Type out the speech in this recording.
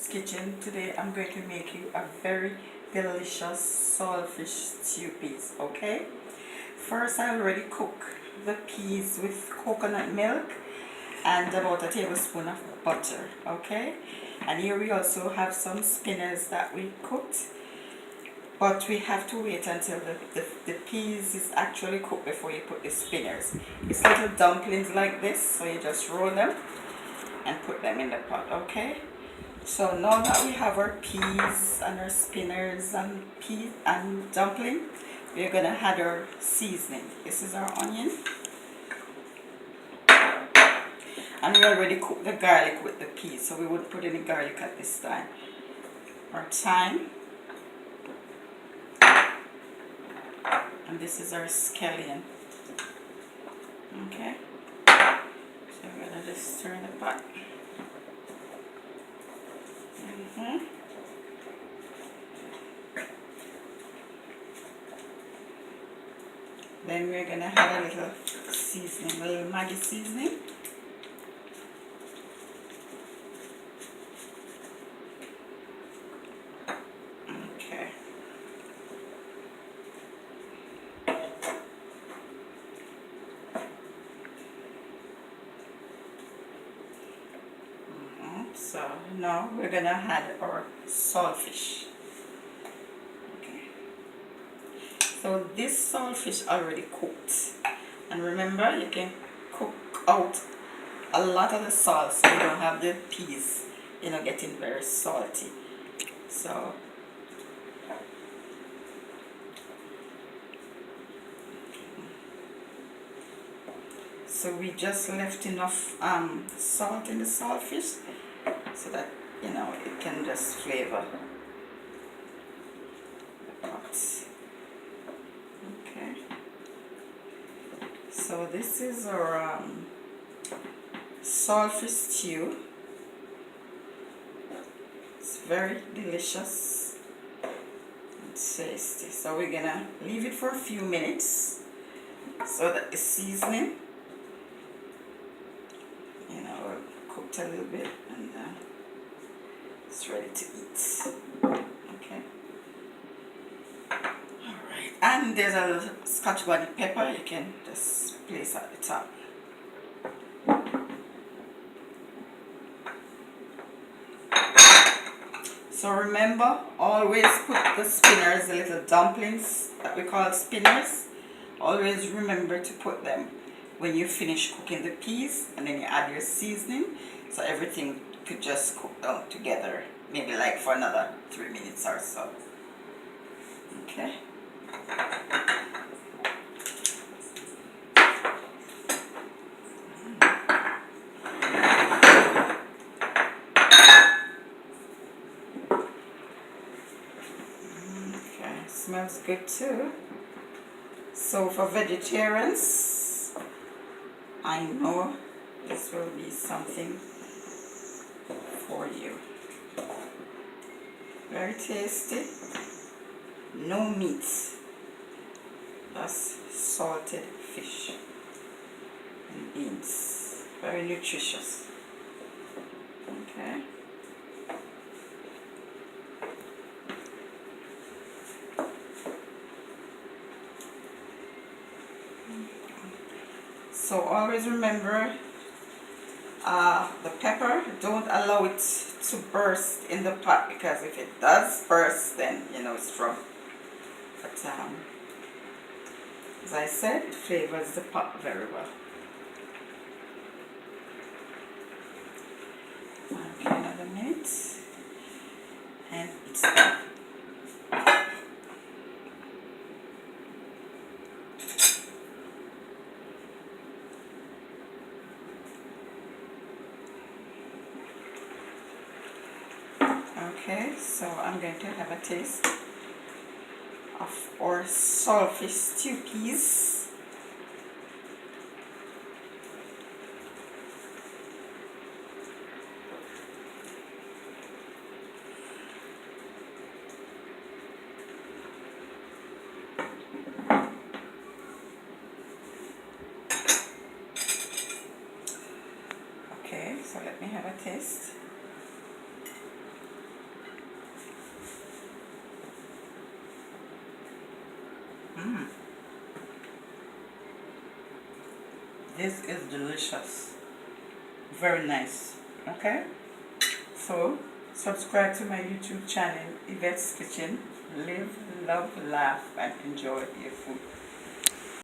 Kitchen. Today I'm going to make you a very delicious saltfish stew peas. Okay, first I already cook the peas with coconut milk and about a tablespoon of butter. Okay, and here we also have some spinners that we cooked, but we have to wait until the peas is actually cooked before you put the spinners. It's little dumplings like this, so you just roll them and put them in the pot. Okay, so now that we have our peas and our spinners and pea and dumpling, we're gonna add our seasoning. This is our onion, and we already cooked the garlic with the peas, so we wouldn't put any garlic at this time. Our thyme, and this is our scallion. Okay, so we're gonna just stir in the pot. Then we're gonna add a little seasoning, a little Maggi seasoning. Okay. So now we're gonna add our saltfish. Okay. So this saltfish already cooked, and remember you can cook out a lot of the salt so you don't have the peas, getting very salty. So we just left enough salt in the saltfish so that it can just flavor the pot. Okay, so this is our saltfish stew. It's very delicious and tasty. So we're gonna leave it for a few minutes so that the seasoning cooked a little bit, and it's ready to eat. Okay. Alright, and there's a little Scotch bonnet pepper you can just place at the top. So remember, always put the spinners, the little dumplings that we call spinners, always remember to put them when you finish cooking the peas, and then you add your seasoning, so everything could just cook down together, maybe like for another 3 minutes or so. Okay. Okay, smells good too. So for vegetarians, I know this will be something for you. Very tasty. No meat, just salted fish and beans. Very nutritious. Okay. So always remember, the pepper, don't allow it to burst in the pot, because if it does burst, then it's trouble. But as I said, it flavors the pot very well. Okay, another minute, and it's done. Okay, so I'm going to have a taste of our saltfish stew peas. Okay, so let me have a taste. This is delicious. Very nice. Okay? So, subscribe to my YouTube channel, Yvette's Kitchen. Live, love, laugh, and enjoy your food.